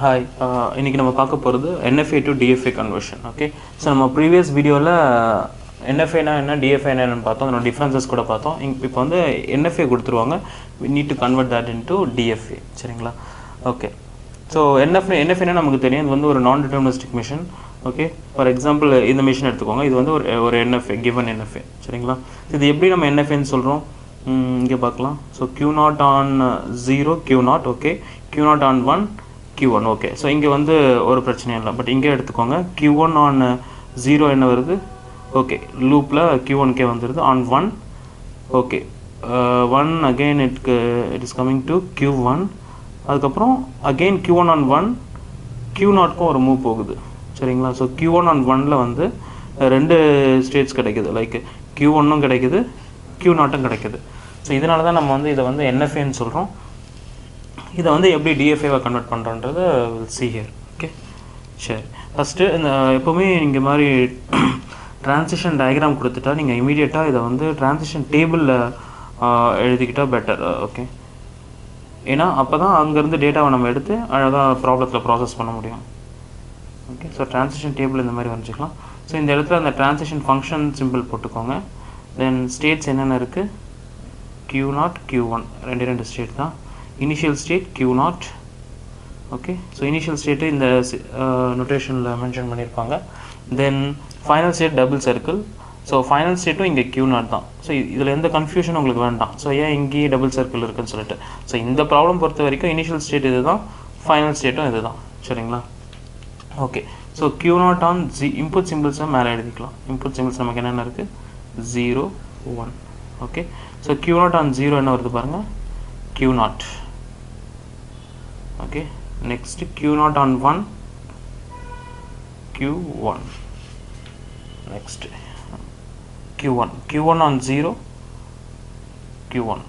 Hi, இன்னைக்கு நம்ம பார்க்க போகிறது NFA to DFA conversion. Okay, so நம்ம previous வீடியோவில் NFA னா என்ன, DFA என்னன்னு பார்த்தோம், அதோட டிஃப்ரென்சஸ் கூட பார்த்தோம். இப்போ வந்து NFA கொடுத்துருவாங்க, we need to convert that into DFA. சரிங்களா? ஓகே, ஸோ NFA நமக்கு தெரியும், இது வந்து ஒரு நான் deterministic machine. Okay, for example இந்த மிஷின் எடுத்துக்கோங்க, இது வந்து ஒரு NFA, given NFA. சரிங்களா? இது எப்படி நம்ம NFAன்னு சொல்கிறோம், இங்கே பார்க்கலாம். So Q0 on 0 Q0, okay, Q0 on 1 Q1, okay. So இங்கே வந்து ஒரு பிரச்சனையும் இல்லை, பட் இங்கே எடுத்துக்கோங்க. Q1 on 0 என்ன வருது, ஓகே, லூப்பில் Q1K வந்துடுது on 1, okay, 1 again it is coming to Q1, அதுக்கப்புறம் again Q1 on 1 Q0க்கும் ஒரு மூவ் போகுது. சரிங்களா? ஸோ Q1 on 1ல் வந்து ரெண்டு ஸ்டேட்ஸ் கிடைக்குது, லைக் Q1ம் கிடைக்குது, Q0ம் கிடைக்குது. ஸோ இதனால தான் நம்ம வந்து இதை வந்து NFAன்னு சொல்கிறோம். இதை வந்து எப்படி DFAவை கன்வெர்ட் பண்ணுறோன்றத வில் see here. ஓகே, சரி. ஃபஸ்ட்டு இந்த எப்போவுமே இங்கே மாதிரி ட்ரான்சிஷன் டயக்ராம் கொடுத்துட்டா நீங்கள் இமீடியட்டாக இதை வந்து ட்ரான்சிஷன் டேபிளில் எழுதிக்கிட்டால் பெட்டர். ஓகே, ஏன்னா அப்போ தான் அங்கேருந்து டேட்டாவை நம்ம எடுத்து அழகாக ப்ராப்ளத்தில் ப்ராசஸ் பண்ண முடியும். ஓகே, ஸோ ட்ரான்சிஷன் டேபிள் இந்த மாதிரி வரைஞ்சிக்கலாம். ஸோ இந்த இடத்துல அந்த ட்ரான்சிஷன் ஃபங்க்ஷன் சிம்பிள் போட்டுக்கோங்க. தென் ஸ்டேட்ஸ் என்னென்ன இருக்குது, Q0 Q1 ரெண்டு ஸ்டேட் தான். Initial state Q0, okay. So initial state இந்த நோட்டேஷனில் மென்ஷன் பண்ணியிருப்பாங்க. Then final state double circle. So final ஸ்டேட்டும் இங்கே Q0 தான். ஸோ இதில் எந்த கன்ஃபியூஷன் உங்களுக்கு வேண்டாம். ஸோ ஏன் இங்கேயே டபுள் சர்க்கிள் இருக்குன்னு சொல்லிட்டு, ஸோ இந்த ப்ராப்ளம் பொறுத்த வரைக்கும் இனிஷியல் ஸ்டேட் இது தான், ஃபைனல் ஸ்டேட்டும் இது தான். சரிங்களா? Okay, so Q0 on input சிம்பிள்ஸை மேலே எழுதிக்கலாம். இன்புட் சிம்பிள்ஸ் நமக்கு என்னென்ன இருக்குது, 0 1. ஓகே, ஸோ Q0 on 0 என்ன வருது பாருங்கள், Q0. Okay, next Q0 on 1 Q1, next Q1 on 0 Q1.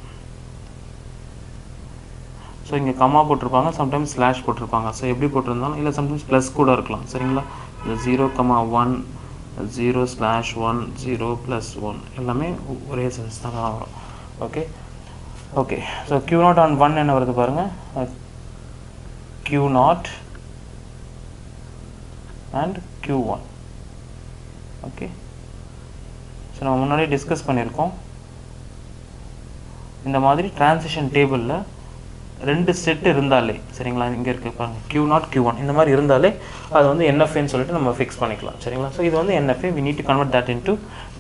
So இங்கே கமா போட்டிருப்பாங்க, சம்டைம்ஸ் ஸ்லாஷ் போட்டிருப்பாங்க. ஸோ எப்படி போட்டிருந்தாலும் இல்லை, சம்டைம்ஸ் ப்ளஸ் கூட இருக்கலாம். சரிங்களா? இந்த 0,1 0/1 0+1 எல்லாமே ஒரே சைஸ் தான் வரும். Okay, okay. So Q0 on 1 என்ன வருது பாருங்கள், Q0 and Q1. Okay, so நம்ம முன்னாடி டிஸ்கஸ் பண்ணியிருக்கோம், இந்த மாதிரி டிரான்சிஷன் டேபிளில் ரெண்டு செட் இருந்தாலே, சரிங்களா, இங்கே இருக்கு பாருங்கள், Q0 Q1 இந்த மாதிரி இருந்தாலே அது வந்து NFAன்னு சொல்லிட்டு நம்ம ஃபிக்ஸ் பண்ணிக்கலாம். சரிங்களா? ஸோ இது வந்து NFA, we need to convert that into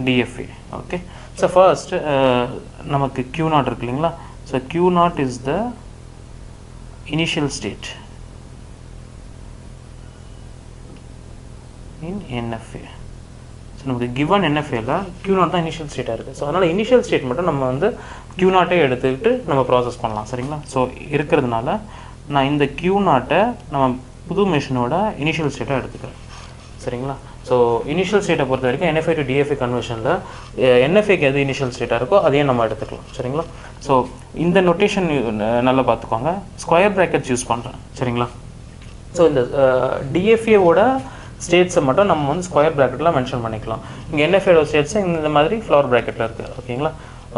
DFA. Okay, so first நமக்கு Q0 இருக்கு இல்லைங்களா? So Q0 is the initial state in NFA. So நமக்கு given NFAல Q0 தான் இனிஷியல் ஸ்டேட்டாக இருக்குது. ஸோ அதனால் இனிஷியல் ஸ்டேட் மட்டும் நம்ம வந்து Q0 எடுத்துக்கிட்டு நம்ம ப்ராசஸ் பண்ணலாம். சரிங்களா? ஸோ இருக்கிறதுனால நான் இந்த Q0 நம்ம புது மிஷினோட இனிஷியல் ஸ்டேட்டாக எடுத்துக்கிறேன். சரிங்களா? ஸோ இனிஷியல் ஸ்டேட்டை பொறுத்த வரைக்கும் NFA to DFA கன்வர்ஷனில் NFAக்கு எது இனிஷியல் ஸ்டேட்டாக இருக்கோ அதையே நம்ம எடுத்துக்கலாம். சரிங்களா? ஸோ இந்த நொட்டேஷன் நல்லா பார்த்துக்கோங்க, ஸ்கொயர் ப்ராக்கெட்ஸ் யூஸ் பண்ணுறேன். சரிங்களா? ஸோ இந்த DFAவோட ஸ்டேட்ஸை மட்டும் நம்ம வந்து ஸ்கொயர் ப்ராக்கெட்டில் மென்ஷன் பண்ணிக்கலாம். இங்கே NFAவோட ஸ்டேட்ஸை இந்த மாதிரி ஃப்ளவர் ப்ராக்கெட்டில் இருக்குது. ஓகேங்களா?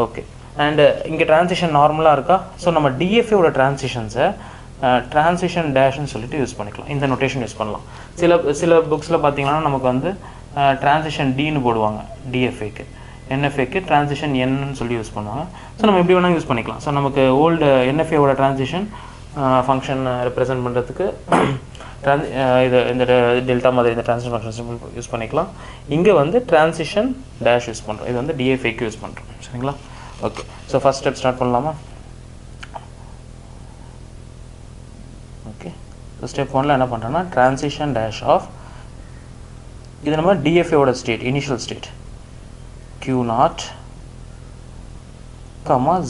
ஓகே, அண்டு இங்கே ட்ரான்சிஷன் நார்மலாக இருக்கா? ஸோ நம்ம DFAவோட ட்ரான்சிஷன்ஸை ட்ரான்சிஷன் டேஷ்னு சொல்லிட்டு யூஸ் பண்ணிக்கலாம். இந்த நொட்டேஷன் யூஸ் பண்ணலாம். சில புக்ஸில் பார்த்தீங்கன்னா நமக்கு வந்து ட்ரான்சிஷன் Dன்னு போடுவாங்க DFAக்கு, NFAக்கு ட்ரான்சிஷன் Nன்னு சொல்லி யூஸ் பண்ணுவாங்க. ஸோ நம்ம எப்படி வேணால் யூஸ் பண்ணிக்கலாம். ஸோ நமக்கு ஓல்டு NFAவோட ட்ரான்சிஷன் ஃபங்க்ஷன் ரெப்ரசென்ட் பண்ணுறதுக்கு இது இந்த டெல்டா மாதிரி இந்த ட்ரான்சிஷன் ஃபங்க்ஷன் சிம்பிள் யூஸ் பண்ணிக்கலாம். இங்கே வந்து ட்ரான்சிஷன் டேஷ் யூஸ் பண்ணுறோம், இது வந்து DFAக்கு யூஸ் பண்ணுறோம். சரிங்களா? Okay, so first step start பண்ணலாமா? ஓகே, ஸோ ஸ்டெப் 1ல் என்ன பண்ணுறோன்னா ட்ரான்சிஷன் டேஷ் ஆஃப், இது நம்ம DFAவோட state, initial state Q0,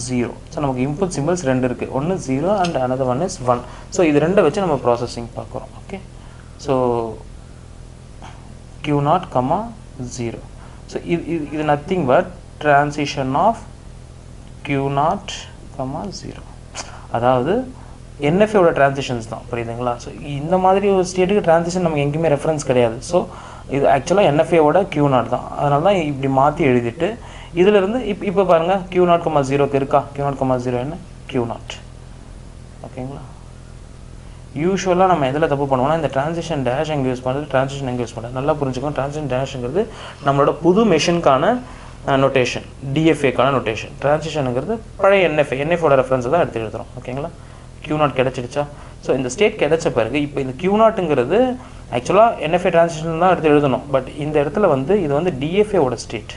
0. So நமக்கு இன்புட் சிம்பிள்ஸ் ரெண்டு இருக்குது, ஒன்று 0 and another one is 1. So இது ரெண்டை வச்சு நம்ம ப்ராசஸிங் பார்க்குறோம். Okay, so Q0, 0. ஸோ இது nothing but transition of Q0, 0. அதாவது NFAவோட ட்ரான்சிஷன்ஸ் தான், புரியுதுங்களா? ஸோ இந்த மாதிரி ஒரு ஸ்டேட்டுக்கு ட்ரான்சிஷன் நமக்கு எங்கேயுமே ரெஃபரன்ஸ் கிடையாது. ஸோ இது ஆக்சுவலாக NFAவோட Q0 தான். அதனால தான் இப்படி மாற்றி எழுதிட்டு இதிலிருந்து இப்போ பாருங்கள் Q0, 0க்கு இருக்கா, Q0, 0 என்ன Q0. ஓகேங்களா? யூஸ்வலாக நம்ம எதில் தப்பு பண்ணுவோம்னா இந்த ட்ரான்சிஷன் டேஷ் எங்கே யூஸ் பண்ணுறது, ட்ரான்சிஷன் எங்கே யூஸ் பண்ணுறது. நல்லா புரிஞ்சுக்கோங்க, ட்ரான்சிஷன் டேஷ்ங்கிறது நம்மளோட புது மெஷினுக்கான நோட்டேஷன், டிஎஃப்ஏக்கான நோட்டேஷன். ட்ரான்சிஷனுங்கிறது பழைய என்எஃபோட ரெஃபரன்ஸை தான் எடுத்து எழுதுகிறோம். ஓகேங்களா? Q0 கிடச்சிடுச்சா? ஸோ இந்த ஸ்டேட் கிடச்ச பிறகு இப்போ இந்த Q0ங்கிறது ஆக்சுவலாக NFA ட்ரான்சிஷன் தான் எடுத்து எழுதணும். பட் இந்த இடத்துல வந்து இது வந்து DFAவோட ஸ்டேட்.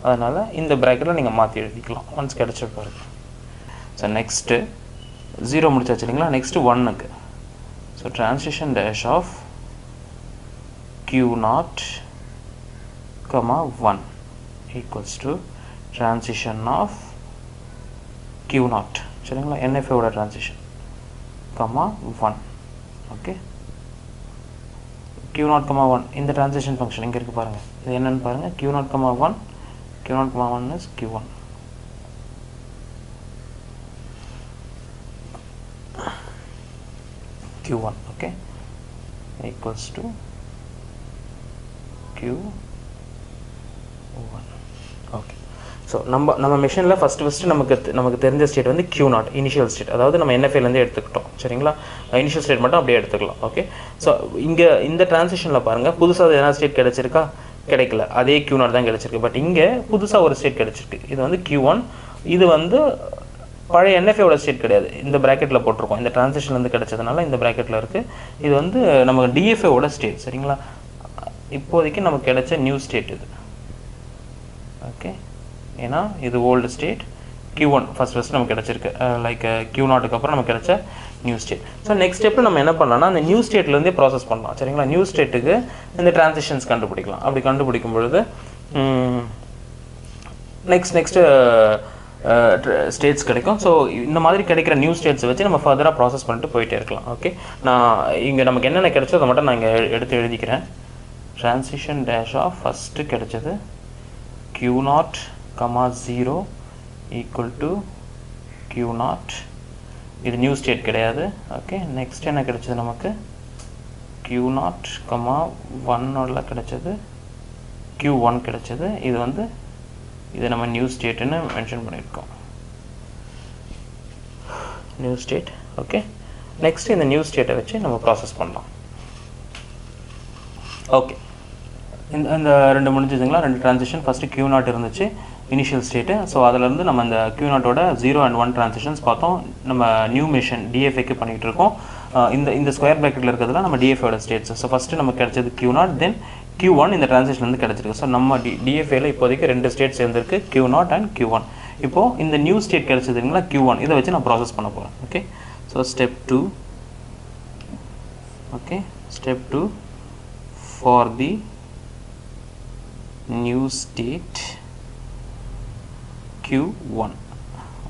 அதனால் இந்த ப்ராக்கெட்டில் நீங்கள் மாற்றி எழுதிக்கலாம் ஒன்ஸ் கிடச்ச பிறகு. ஸோ நெக்ஸ்ட்டு 0 முடிச்சாச்சு இல்லைங்களா? நெக்ஸ்ட்டு 1க்கு. So transition dash of Q0, 1 equals to transition of Q0. சரிங்களா? NFAவோட ட்ரான்சிஷன், 1. ஓகே, Q0, 1 இந்த ட்ரான்சிஷன் ஃபங்க்ஷன் இங்கே இருக்குது பாருங்கள். இது என்னென்னு பாருங்கள். Q0, 1, Q0, 1 is Q1. Q1, okay, equals to Q1. Okay. So நம்ம மெஷினில் ஃபஸ்ட்டு நமக்கு தெரிஞ்ச ஸ்டேட் வந்து Q0 இனிஷியல் ஸ்டேட். அதாவது நம்ம NFAலேருந்து எடுத்துக்கிட்டோம். சரிங்களா? இனிஷியல் ஸ்டேட் மட்டும் அப்படியே எடுத்துக்கலாம். ஓகே, ஸோ இங்கே இந்த ட்ரான்சிஷனில் பாருங்கள், புதுசாக எதனா ஸ்டேட் கிடச்சிருக்கா? கிடைக்கல. அதே Q0 தான் கிடச்சிருக்கு. பட் இங்கே புதுசாக ஒரு ஸ்டேட் கிடச்சிருக்கு. இது வந்து Q1. இது வந்து பழைய NFAவோட ஸ்டேட் கிடையாது. இந்த ப்ராக்கெட்டில் போட்டிருக்கோம். இந்த ட்ரான்சிஷன்லேருந்து கிடச்சதுனால இந்த ப்ராக்கெட்டில் இருக்குது. இது வந்து நமக்கு DFAவோட ஸ்டேட். சரிங்களா? இப்போதைக்கு நமக்கு கிடைச்ச நியூ ஸ்டேட் இது. ஓகே, ஏன்னா இது ஓல்டு ஸ்டேட். Q1 ஃபஸ்ட் நமக்கு கிடச்சிருக்கு. லைக் Q0க்கு அப்புறம் நமக்கு கிடைச்ச நியூ ஸ்டேட். ஸோ நெக்ஸ்ட் ஸ்டெப்பில் நம்ம என்ன பண்ணலாம்னா அந்த நியூ ஸ்டேட்லேருந்தே ப்ராசஸ் பண்ணலாம். சரிங்களா? நியூ ஸ்டேட்டுக்கு இந்த ட்ரான்சிஷன்ஸ் கண்டுபிடிக்கலாம். அப்படி கண்டுபிடிக்கும் பொழுது நெக்ஸ்ட்டு ஸ்டேட்ஸ் கிடைக்கும். ஸோ இந்த மாதிரி கிடைக்கிற நியூ ஸ்டேட்ஸை வச்சு நம்ம ஃபர்தராக ப்ராசஸ் பண்ணிட்டு போயிட்டே இருக்கலாம். ஓகே, நான் இங்கே நமக்கு என்னென்ன கிடைச்சோ அதை மட்டும் நான் இங்கே எடுத்து எழுதிக்கிறேன். ட்ரான்சிஷன் டேஷ் ஆஃப் ஃபஸ்ட்டு கிடைச்சது Q0, 0 ஈக்குவல் டு Q0. இது நியூ ஸ்டேட் கிடையாது. ஓகே, நெக்ஸ்ட் என்ன கிடைச்சது நமக்கு? Q0, 1 கிடைச்சது Q1 கிடைச்சது. இது வந்து இது நம்ம நியூ ஸ்டேட்டுன்னு மென்ஷன் பண்ணியிருக்கோம். New state. ஓகே, நெக்ஸ்ட் இந்த நியூ ஸ்டேட்டை வச்சு நம்ம ப்ராசஸ் பண்ணலாம். ஓகே, இந்த ரெண்டு முடிஞ்சதுங்களா? ரெண்டு ட்ரான்சிஷன். ஃபஸ்ட்டு Q0 இருந்துச்சு இனிஷியல் ஸ்டேட்டு. ஸோ அதிலேருந்து நம்ம இந்த Q0ஓட 0 and 1 ட்ரான்சிஷன்ஸ் பார்த்தோம். நம்ம நியூ மிஷன் DFAக்கு பண்ணிகிட்டு இருக்கோம். இந்த ஸ்கொயர் ப்ராக்கெட்டில் இருக்கிறதுலாம் நம்ம DFAவோட ஸ்டேட்ஸ். ஸோ ஃபஸ்ட்டு நமக்கு கிடைச்சது Q0, தென் Q1 இந்த ட்ரான்சிஷன்லேருந்து கிடச்சிருக்கு. ஸோ நம்ம DFAவில் இப்போதைக்கு ரெண்டு ஸ்டேட் சேர்ந்துருக்கு, Q0 and Q1. இப்போது இந்த நியூ ஸ்டேட் கிடச்சதுங்களா Q1, இதை வச்சு நான் ப்ராசஸ் பண்ண போகிறேன். Okay, so step 2. Okay, step 2 for the new state Q1.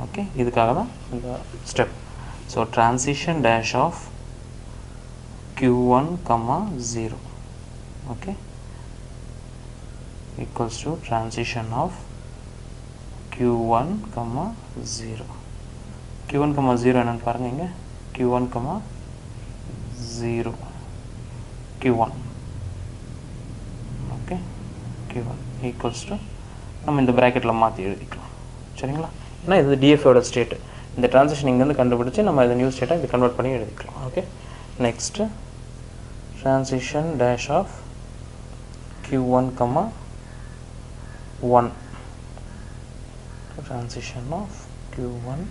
Okay, இதுக்காக தான் இந்த step. So transition dash of Q1, 0. Okay, equals to transition of Q1, 0. Q1, 0 என்னன்னு பாருங்கள் இங்கே. Q1, 0 Q1. Okay, Q1 equals to நம்ம இந்த ப்ராக்கெட்டில் மாற்றி எழுதிக்கலாம். சரிங்களா? ஏன்னா இது DFAவோட ஸ்டேட்டு. இந்த ட்ரான்சிஷன் இங்கேருந்து கண்டுபிடிச்சி நம்ம இந்த நியூ ஸ்டேட்டை இது கன்வெர்ட் பண்ணி எழுதிக்கலாம். Okay, next transition dash of Q1, 1. Transition of Q1,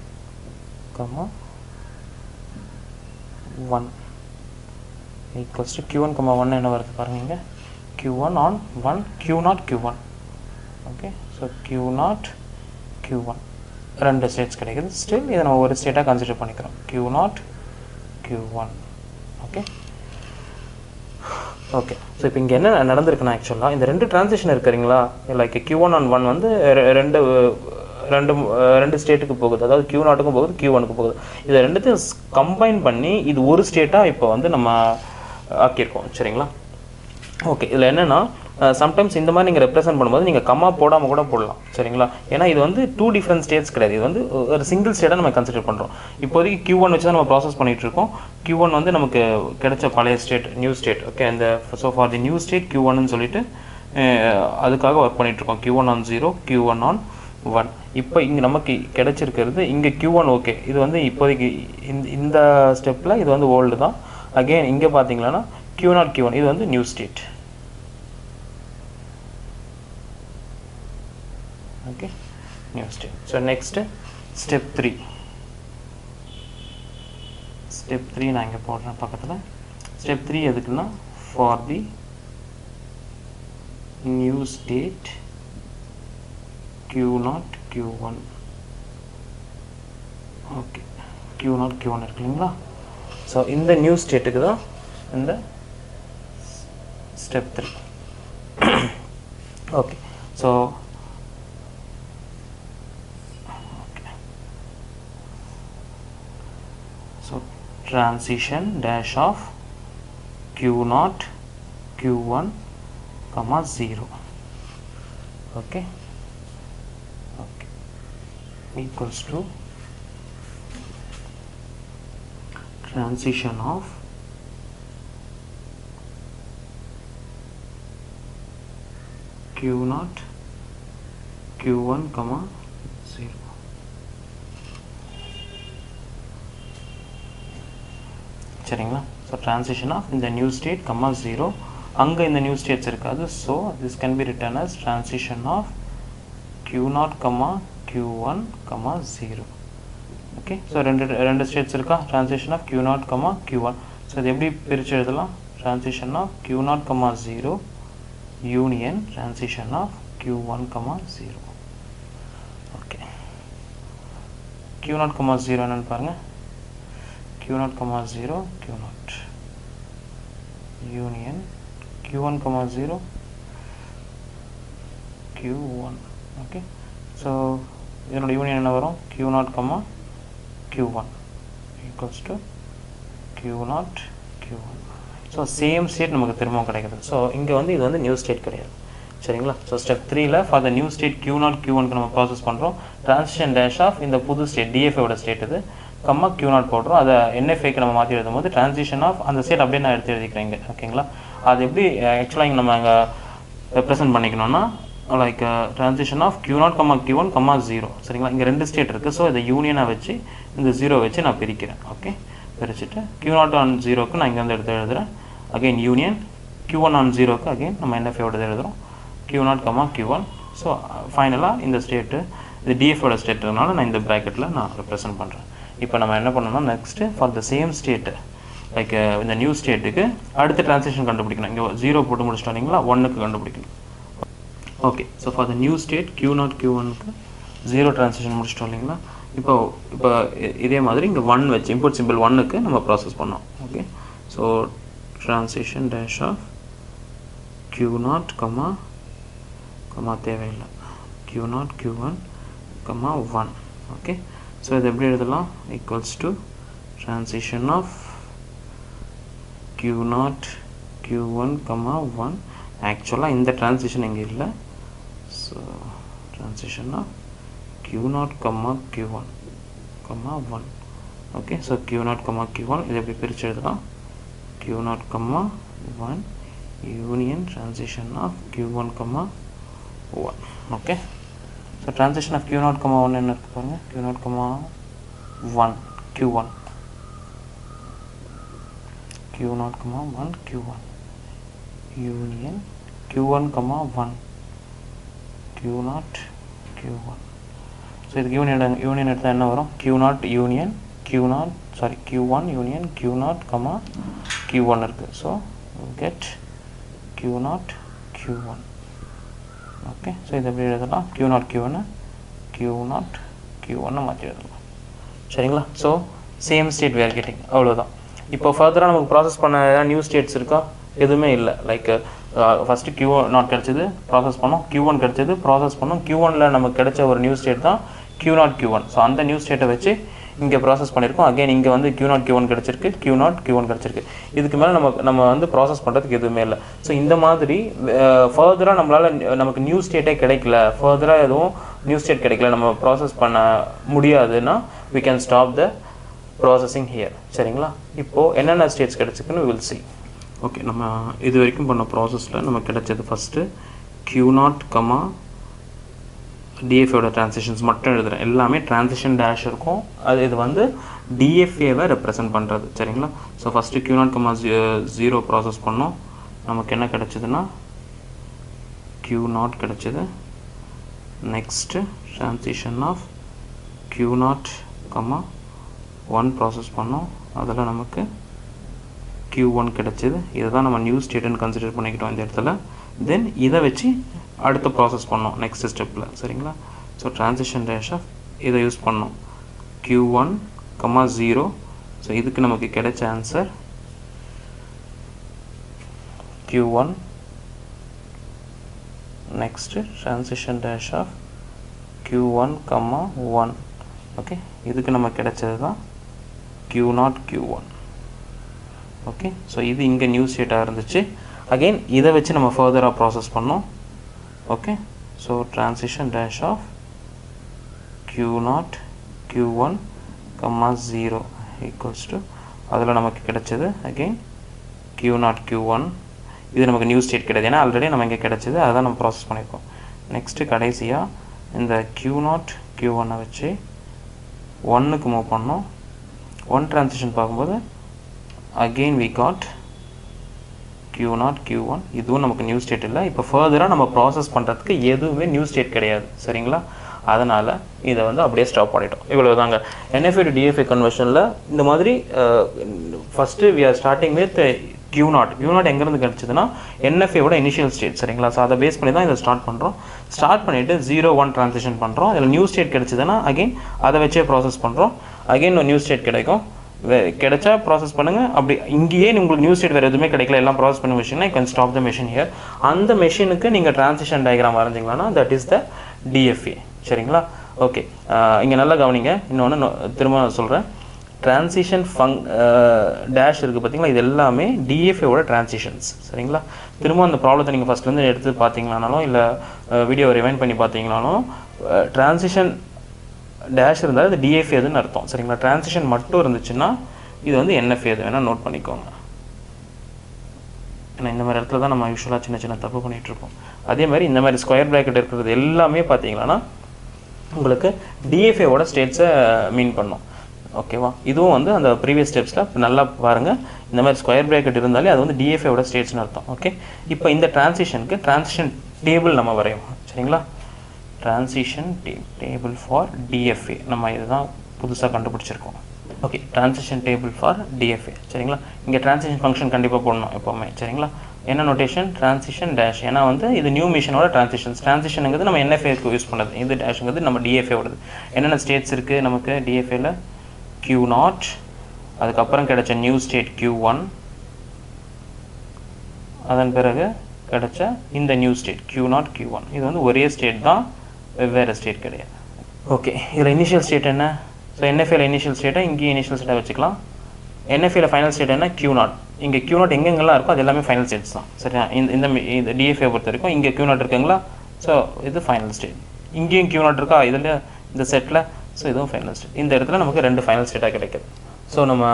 1 equals to Q1, 1 என்ன வருது பாருங்க இங்கே. Q1 on 1, Q0, Q1. Okay, so Q0, Q1 ரெண்டு ஸ்டேட்ஸ் கிடைக்குது. ஸ்டில் இதை நம்ம ஒரு ஸ்டேட்டாக கன்சிடர் பண்ணிக்கிறோம். Q0, Q1. Okay, okay. So இப்போ இங்கே என்ன நடந்திருக்குன்னா ஆக்சுவலாக இந்த ரெண்டு ட்ரான்சிஷன் இருக்குறீங்களா, லைக் Q1 on 1 வந்து ரெண்டு ஸ்டேட்டுக்கு போகுது. அதாவது Q0க்கும் போகுது, Q1க்கும் போகுது. இதை ரெண்டுத்தையும் கம்பைன் பண்ணி இது ஒரு ஸ்டேட்டாக இப்போ வந்து நம்ம ஆக்கியிருக்கோம். சரிங்களா? ஓகே, இதில் என்னென்னா சம்டைம்ஸ் இந்த மாதிரி நீங்கள் ரெப்ரசென்ட் பண்ணும்போது நீங்கள் கம்மா போடாமல் கூட போடலாம். சரிங்களா? ஏன்னா இது வந்து 2 டிஃப்ரெண்ட் ஸ்டேட்ஸ் கிடையாது. இது வந்து ஒரு சிங்கிள் ஸ்டேட்டாக நம்ம கன்சிடர் பண்ணுறோம். இப்போதைக்கு Q1 வச்சு தான் நம்ம ப்ராசஸ் பண்ணிகிட்ருக்கோம். Q1 வந்து நமக்கு கிடைச்ச பழைய ஸ்டேட், நியூ ஸ்டேட். ஓகே, அந்த so for the new state Q1ன்னு சொல்லிட்டு அதுக்காக ஒர்க் பண்ணிகிட்ருக்கோம். Q1 on 0, Q1 on 1. இப்போ இங்கே நமக்கு கிடைச்சிருக்கிறது இங்கே Q1 ஓகே. இது வந்து இப்போதைக்கு இந்த ஸ்டெப்பில் இது வந்து ஓல்டு தான். அகெயின் இங்கே பார்த்தீங்கன்னா Q0 Q1 இது வந்து new state. Okay, new state. So next step 3. Step 3 நான் இங்கே போடுறேன் பக்கத்தில். ஸ்டெப் 3 எதுக்குன்னா for the new state Q0 Q1. Okay, Q0 Q1 இருக்கு இல்லைங்களா? ஸோ இந்த நியூ ஸ்டேட்டுக்கு தான் இந்த step 3. Okay, so transition dash of Q0 Q1 comma 0. Okay, okay, equals to transition of Q0 Q1 comma 0. சரிங்களா? ஸோ ட்ரான்சிஷன் ஆஃப் இந்த new state comma 0. அங்கே இந்த நியூ ஸ்டேட்ஸ் இருக்காது. So this can be written as transition of Q0 comma Q1 comma 0. Okay, so ரெண்டு states இருக்கா? Transition of Q0 comma Q1. So இது எப்படி பிரித்து எழுதலாம்? Transition of Q0 comma 0 union transition of Q1 comma 0. Okay, Q0 comma 0 என்னன்னு பாருங்கள். Q0 comma 0 Q0 union Q1 comma 0 Q1. okay, so இதனோட union என்ன வரும்? Q0 comma Q1 equals to Q0 Q1. So same state நமக்கு திரும்பவும் கிடைக்குது. So இங்கே வந்து இது வந்து நியூ ஸ்டேட் கிடையாது. சரிங்களா? ஸோ ஸ்டெப் 3ல for the new state Q0 Q1க்கு நம்ம ப்ராசஸ் பண்ணுறோம். ட்ரான்சிஷன் டேஷ் ஆஃப் இந்த புது ஸ்டேட் DFA ஸ்டேட் இது கம்மா Q0 போடுறோம். அதை NFAக்கு நம்ம மாற்றி எழுதும் போது ட்ரான்சிஷன் ஆஃப் அந்த ஸ்டேட் அப்படியே நான் எடுத்து எழுதிக்கிறேங்க. ஓகேங்களா? அது எப்படி ஆக்சுவலாக இங்கே நம்ம அங்கே ரெப்ரசென்ட் பண்ணிக்கணும்னா like transition of Q0 comma Q1 comma 0. சரிங்களா? இங்கே ரெண்டு ஸ்டேட் இருக்குது. ஸோ இதை யூனியனாக வச்சு இந்த 0 வச்சு நான் பிரிக்கிறேன். ஓகே, பிரிச்சுட்டு Q0 on 0க்கு நான் இங்கே வந்து எடுத்து எழுதுகிறேன். அகெயின் யூனியன் Q1 on 0க்கு அகெயின் நம்ம NFA எழுதுகிறோம். Q0 comma Q1. ஸோ ஃபைனலாக இந்த ஸ்டேட்டு இது DFA ஸ்டேட்டுனால நான் இந்த ப்ராக்கெட்டில் நான் ரெப்ரசென்ட் பண்ணுறேன். இப்போ நம்ம என்ன பண்ணணும்னா next for the same state like இந்த நியூ ஸ்டேட்டுக்கு அடுத்த ட்ரான்சிஷன் கண்டுபிடிக்கணும். இங்கே 0 போட்டு முடிச்சிட்டோம் இல்லைங்களா? 1க்கு கண்டுபிடிக்கணும். Okay, so for the new state Q0 Q1க்கு 0 transition முடிச்சிட்டோம் இல்லைங்களா? இப்போ இதே மாதிரி இங்கே 1 வச்சு இன்புட் சிம்பிள் 1க்கு நம்ம ப்ராசஸ் பண்ணோம். Okay, so transition dash of Q0 comma தேவையில்லை Q0 Q1 comma 1. Okay, so இது எப்படி எழுதலாம்? Equals to transition of Q0 Q1 comma 1. ஆக்சுவலாக இந்த ட்ரான்சிஷன் இங்கே இல்லை. So transition of Q0 comma Q1 comma 1. Okay, so Q0 comma Q1 இது எப்படி பிரித்து எழுதலாம்? Q0 comma 1 union transition of Q1 comma 1. Okay, so transition of Q0 comma 1 என்ன இருக்குது பாருங்கள். Q0 comma 1 Q1 Q0 comma 1 Q1 union Q1 comma 1 Q0 Q1. So இதுக்கு union எடுத்தால் என்ன வரும்? Q0 union Q1 union Q0 comma Q1 இருக்குது. So get Q0 Q1. Okay, so இது எப்படி எழுதலாம்? Q0 Q1 மாற்றி எழுதலாம். சரிங்களா? So same state we are getting. அவ்வளோதான். இப்போ ஃபர்தராக நமக்கு ப்ராசஸ் பண்ண நியூ ஸ்டேட்ஸ் இருக்கா? எதுவுமே இல்லை. லைக் ஃபஸ்ட்டு Q0 கிடச்சிது, ப்ராசஸ் பண்ணோம். Q1 கிடச்சிது, ப்ராசஸ் பண்ணோம். Q1ல் நமக்கு கிடைச்ச ஒரு நியூ ஸ்டேட் தான் Q0 Q1. ஸோ அந்த நியூ ஸ்டேட்டை வச்சு இங்கே ப்ராசஸ் பண்ணியிருக்கோம். அகைன் இங்கே வந்து Q0 Q1 கிடச்சிருக்கு, Q0 Q1 கிடச்சிருக்கு. இதுக்கு மேலே நம்ம வந்து ப்ராசஸ் பண்ணுறதுக்கு எதுவுமே இல்லை. ஸோ இந்த மாதிரி ஃபர்தராக நம்மளால் நமக்கு நியூ ஸ்டேட்டே கிடைக்கல, ஃபர்தராக எதுவும் நியூ ஸ்டேட் கிடைக்கல, நம்ம ப்ராசஸ் பண்ண முடியாதுன்னா we can stop the processing here. சரிங்களா? இப்போது என்னென்ன ஸ்டேட்ஸ் கிடச்சிருக்குன்னு we will see. ஓகே, நம்ம இது வரைக்கும் பண்ண ப்ராசஸில் நமக்கு கிடைச்சது ஃபஸ்ட்டு Q0 கம்மா DFA ஓட ட்ரான்சிஷன்ஸ் மட்டும் எழுதுகிறேன். எல்லாமே ட்ரான்சிஷன் டேஷ் இருக்கும். அது இது வந்து DFAவை ரெப்ரசன்ட் பண்ணுறது. சரிங்களா? ஸோ ஃபஸ்ட்டு Q0, 0 ப்ராசஸ் பண்ணோம். நமக்கு என்ன கிடச்சிதுன்னா Q0 கிடச்சிது. Next transition of Q0, 1 process பண்ணோம். அதில் நமக்கு Q1 கிடச்சிது. இதை தான் நம்ம நியூ ஸ்டேட்டுன்னு கன்சிடர் பண்ணிக்கிட்டோம் இந்த இடத்துல. தென் இதை வச்சு அடுத்த ப்ராசஸ் பண்ணோம் நெக்ஸ்ட் ஸ்டெப்பில். சரிங்களா? ஸோ ட்ரான்சிஷன் டேஷ் ஆஃப் இதை யூஸ் பண்ணோம். Q1, 0. ஸோ இதுக்கு நமக்கு கிடைச்ச answer Q1. Next transition dash of Q1, 1. Okay, இதுக்கு நமக்கு கிடைச்சது தான் Q0, Q1. ஓகே, ஸோ இது இங்கே நியூ ஸ்டேட்டாக இருந்துச்சு. அகெயின் இதை வச்சு நம்ம ஃபர்தராக ப்ராசஸ் பண்ணோம். Okay, so transition dash of Q0, Q1, 0 equals to அதில் நமக்கு கிடைச்சது அகெயின் Q0, Q1. இது நமக்கு நியூ ஸ்டேட் கிடையாது, ஏன்னா ஆல்ரெடி நம்ம இங்கே கிடைச்சது, அதை தான் நம்ம ப்ராசஸ் பண்ணியிருக்கோம். நெக்ஸ்ட்டு கடைசியாக இந்த Q0, Q1 வச்சு 1க்கு மூவ் பண்ணோம். 1 ட்ரான்சிஷன் பார்க்கும்போது again we got Q0, Q1. இதுவும் நமக்கு நியூ ஸ்டேட் இல்லை. இப்போ ஃபர்தராக நம்ம ப்ராசஸ் பண்ணுறதுக்கு எதுவுமே நியூ ஸ்டேட் கிடையாது. சரிங்களா? அதனால் இதை வந்து அப்படியே ஸ்டாப் பண்ணிட்டோம். இவ்வளோ தாங்க NFA to DFA கன்வர்ஷனில். இந்த மாதிரி first we are starting with Q0 எங்கேருந்து கிடச்சிதுன்னா NFAவோட இனிஷியல் ஸ்டேட். சரிங்களா? ஸோ அதை பேஸ் பண்ணி தான் இதை ஸ்டார்ட் பண்ணுறோம். ஸ்டார்ட் பண்ணிவிட்டு 0, 1 ட்ரான்சிஷன் பண்ணுறோம். இதில் நியூ ஸ்டேட் கிடச்சிதுன்னா அகெயின் அதை வச்சே ப்ராசஸ் பண்ணுறோம். அகெயின் ஒரு நியூ ஸ்டேட் கிடைக்கும். கிடைச்சா ப்ராசஸ் பண்ணுங்கள். அப்படி இங்கேயே உங்களுக்கு நியூ ஸ்டேட் வேறு எதுவுமே கிடைக்கல, எல்லாம் ப்ராசஸ் பண்ணி வச்சிங்கன்னா can stop the machine here. அந்த மெஷினுக்கு நீங்கள் ட்ரான்சிஷன் டயக்ராம் வரைஞ்சிங்களான்னா தட் இஸ் த DFA. சரிங்களா? ஓகே, இங்கே நல்லா கவனிங்க. இன்னொன்று திரும்ப சொல்கிறேன். ட்ரான்சிஷன் டேஷ் இருக்குது பார்த்தீங்களா, இது எல்லாமே DFAவோட ட்ரான்சிஷன்ஸ். சரிங்களா? திரும்ப அந்த ப்ராப்ளத்தை நீங்கள் ஃபஸ்ட்லேருந்து எடுத்து பார்த்தீங்களானாலும் இல்லை வீடியோ ரிவைண்ட் பண்ணி பார்த்தீங்களாலும் ட்ரான்சிஷன் டேஷ் இருந்தால் அது DFA அதுன்னு அர்த்தம். சரிங்களா? ட்ரான்சிஷன் மட்டும் இருந்துச்சுன்னா இது வந்து NFA அது வேணால் நோட் பண்ணிக்கோங்க. ஏன்னா இந்த மாதிரி இடத்துல தான் நம்ம யூஸ்வலாக சின்ன சின்ன தப்பு பண்ணிகிட்ருப்போம். அதே மாதிரி இந்த மாதிரி ஸ்கொயர் ப்ராக்கெட் இருக்கிறது எல்லாமே பார்த்தீங்கன்னா உங்களுக்கு DFAவோட ஸ்டேட்ஸை மீன் பண்ணும். ஓகேவா? இதுவும் வந்து அந்த ப்ரீவியஸ் ஸ்டெப்ஸில் நல்லா பாருங்கள். இந்த மாதிரி ஸ்கொயர் ப்ராக்கெட் இருந்தாலே அது வந்து DFAவோட ஸ்டேட்ஸ்னு அர்த்தம். ஓகே, இப்போ இந்த ட்ரான்சிஷனுக்கு ட்ரான்சிஷன் டேபிள் நம்ம வரைவோம். சரிங்களா? ட்ரான்சிஷன் டேபிள் ஃபார் DFA நம்ம இதுதான் புதுசாக கண்டுபிடிச்சிருக்கோம். Okay, transition table for DFA. சரிங்களா? இங்கே ட்ரான்சிஷன் ஃபங்க்ஷன் கண்டிப்பாக போடணும் எப்போவுமே. சரிங்களா? என்ன நோட்டேஷன்? Transition dash. ஏன்னா வந்து இது நியூ மிஷினோட ட்ரான்சிஷனுங்கிறது நம்ம NFAக்கு யூஸ் பண்ணது. இது டேஷுங்கிறது நம்ம DFAவோடது. என்னென்ன ஸ்டேட்ஸ் இருக்குது நமக்கு DFAவில்? Q0, அதுக்கப்புறம் கிடைச்ச நியூ ஸ்டேட் Q1, அதன் பிறகு கிடைச்ச இந்த நியூ ஸ்டேட் Q0, Q1. இது வந்து ஒரே ஸ்டேட் தான், வெவ்வேறு ஸ்டேட் கிடையாது. ஓகே, இதில் இனிஷியல் ஸ்டேட் என்ன? ஸோ NFAவில் இனிஷியல் ஸ்டேட்டை இங்கேயும் இனிஷியல் ஸ்டேட்டாக வச்சுக்கலாம். NFAவில் ஃபைனல் ஸ்டேட் என்ன? Q0. இங்கே Q0 எங்கெங்கெல்லாம் இருக்கோ அது எல்லாமே ஃபைனல் ஸ்டேட்ஸ் தான். சரியா? இந்த DFA பொறுத்த வரைக்கும் இங்கே Q0 இருக்குங்களா? ஸோ இது ஃபைனல் ஸ்டேட். இங்கேயும் Q0 இருக்கா இதில் இந்த செட்டில்? ஸோ இதுவும் ஃபைனல் ஸ்டேட். இந்த இடத்துல நமக்கு 2 ஃபைனல் ஸ்டேட்டாக கிடைக்குது. ஸோ நம்ம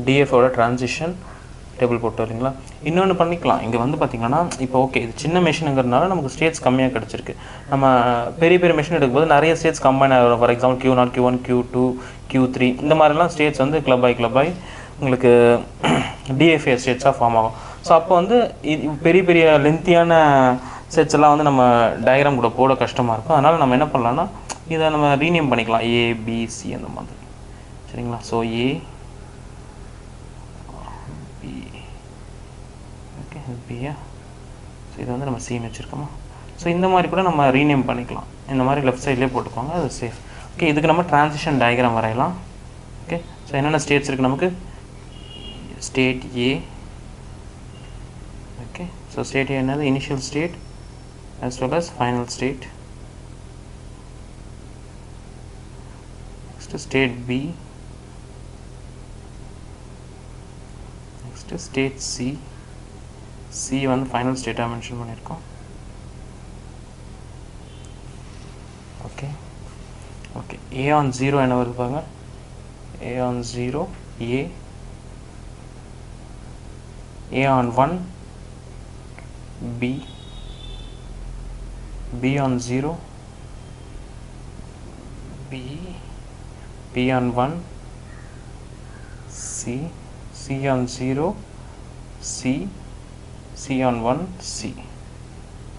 DFAவோட ட்ரான்சிஷன் டேபிள் போட்டு வரீங்களா? இன்னொன்று பண்ணிக்கலாம். இங்கே வந்து பார்த்திங்கன்னா இப்போ ஓகே இது சின்ன மெஷினுங்கிறதுனால நமக்கு ஸ்டேட்ஸ் கம்மியாக கிடச்சிருக்கு. நம்ம பெரிய பெரிய மெஷின் எடுக்கும்போது நிறைய ஸ்டேட்ஸ் கம்பைன் ஆகிடும். For example Q0, Q1, Q2, Q3 இந்த மாதிரிலாம் ஸ்டேட்ஸ் வந்து கிளப் ஆகி உங்களுக்கு DFA ஸ்டேட்ஸாக ஃபார்ம் ஆகும். ஸோ அப்போ வந்து பெரிய பெரிய லென்த்தியான செட்ஸ் எல்லாம் வந்து நம்ம டயக்ராம் கூட போட கஷ்டமாக இருக்கும். அதனால் நம்ம என்ன பண்ணலான்னா இதை நம்ம ரீநேம் பண்ணிக்கலாம், ABC அந்த மாதிரி. சரிங்களா? ஸோ A, B, ஓகே பியா. ஸோ இதை வந்து நம்ம Cன்னு வச்சுருக்கோமா? ஸோ இந்த மாதிரி கூட நம்ம ரீநேம் பண்ணிக்கலாம். இந்த மாதிரி லெஃப்ட் சைட்லேயே போட்டுக்கோங்க, அது சேஃப். ஓகே, இதுக்கு நம்ம ட்ரான்சிஷன் டயக்ராம் வரையலாம். ஓகே, ஸோ என்னென்ன ஸ்டேட்ஸ் இருக்குது நமக்கு? State A. Okay, so state A என்னது? Initial state as well as final state. Next state B. Next state C. C வந்து final state மென்ஷன் பண்ணியிருக்கோம். ஓகே ஓகே, A on 0 என்ன வருது பாருங்க? A on 0 A on 1 B, B on 0 P on 1 C on 0 C on 1 C.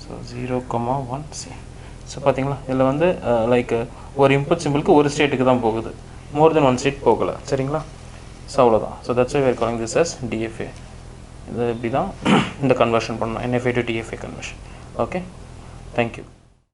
So 0, 1 C. So பாத்தீங்களா இதுல வந்து like ஒரு input சிம்பிளுக்கு ஒரு ஸ்டேட்டுக்கு தான் போகுது, மோர் தென் ஒன் ஸ்டேட் போகல. சரிங்களா? ஸோ அவ்வளோதான். So that's why we are calling this as DFA. இது இப்படி தான் இந்த கன்வர்ஷன் பண்ணணும், NFA to DFA conversion. Okay, thank you.